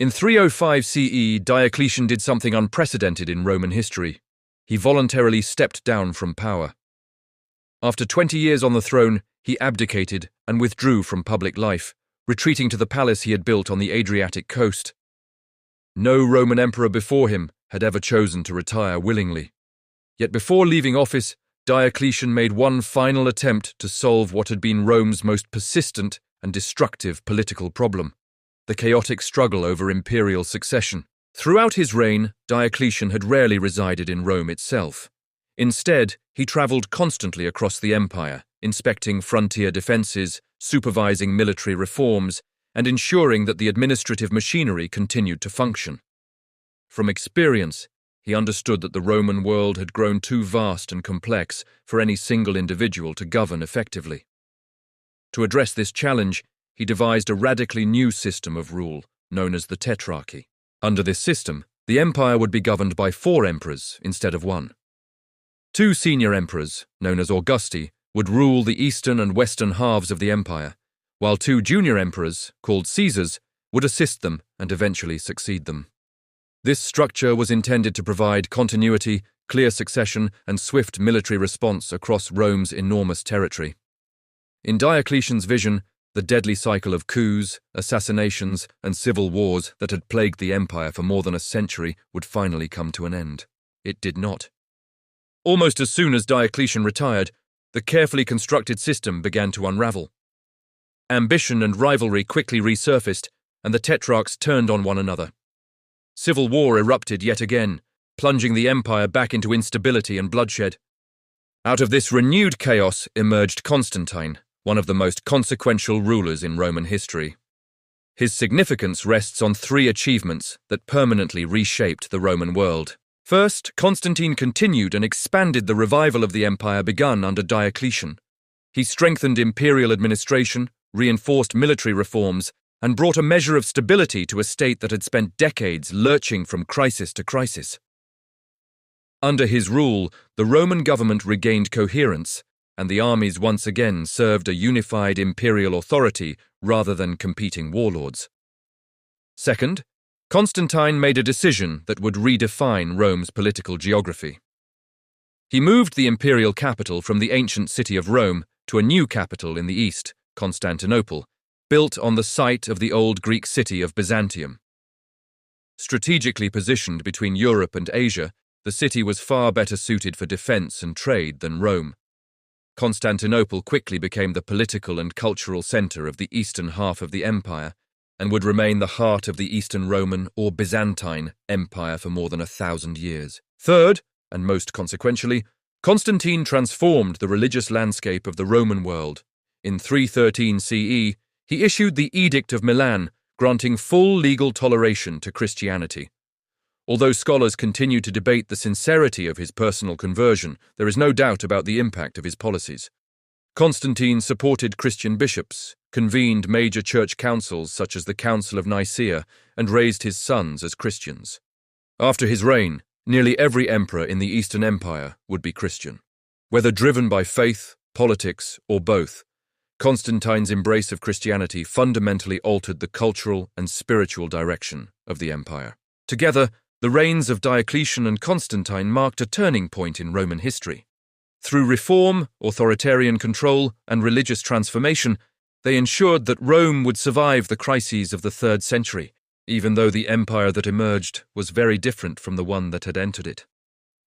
In 305 CE, Diocletian did something unprecedented in Roman history. He voluntarily stepped down from power. After 20 years on the throne, he abdicated and withdrew from public life, retreating to the palace he had built on the Adriatic coast. No Roman emperor before him had ever chosen to retire willingly. Yet before leaving office, Diocletian made one final attempt to solve what had been Rome's most persistent and destructive political problem: the chaotic struggle over imperial succession. Throughout his reign, Diocletian had rarely resided in Rome itself. Instead, he travelled constantly across the empire, inspecting frontier defences, supervising military reforms, and ensuring that the administrative machinery continued to function. From experience, he understood that the Roman world had grown too vast and complex for any single individual to govern effectively. To address this challenge, he devised a radically new system of rule, known as the Tetrarchy. Under this system, the empire would be governed by 4 emperors instead of 1. 2 senior emperors, known as Augusti, would rule the eastern and western halves of the empire, while 2 junior emperors, called Caesars, would assist them and eventually succeed them. This structure was intended to provide continuity, clear succession, and swift military response across Rome's enormous territory. In Diocletian's vision, the deadly cycle of coups, assassinations, and civil wars that had plagued the empire for more than a century would finally come to an end. It did not. Almost as soon as Diocletian retired, the carefully constructed system began to unravel. Ambition and rivalry quickly resurfaced, and the tetrarchs turned on one another. Civil war erupted yet again, plunging the empire back into instability and bloodshed. Out of this renewed chaos emerged Constantine, one of the most consequential rulers in Roman history. His significance rests on 3 achievements that permanently reshaped the Roman world. First, Constantine continued and expanded the revival of the empire begun under Diocletian. He strengthened imperial administration, reinforced military reforms, and brought a measure of stability to a state that had spent decades lurching from crisis to crisis. Under his rule, the Roman government regained coherence, and the armies once again served a unified imperial authority rather than competing warlords. Second, Constantine made a decision that would redefine Rome's political geography. He moved the imperial capital from the ancient city of Rome to a new capital in the east, Constantinople, built on the site of the old Greek city of Byzantium. Strategically positioned between Europe and Asia, the city was far better suited for defense and trade than Rome. Constantinople quickly became the political and cultural center of the eastern half of the empire, and would remain the heart of the Eastern Roman or Byzantine Empire for more than 1,000 years. Third, and most consequentially, Constantine transformed the religious landscape of the Roman world. In 313 CE, he issued the Edict of Milan, granting full legal toleration to Christianity. Although scholars continue to debate the sincerity of his personal conversion, there is no doubt about the impact of his policies. Constantine supported Christian bishops, convened major church councils such as the Council of Nicaea, and raised his sons as Christians. After his reign, nearly every emperor in the Eastern Empire would be Christian. Whether driven by faith, politics, or both, Constantine's embrace of Christianity fundamentally altered the cultural and spiritual direction of the empire. Together, the reigns of Diocletian and Constantine marked a turning point in Roman history. Through reform, authoritarian control, and religious transformation, they ensured that Rome would survive the crises of the 3rd century, even though the empire that emerged was very different from the one that had entered it.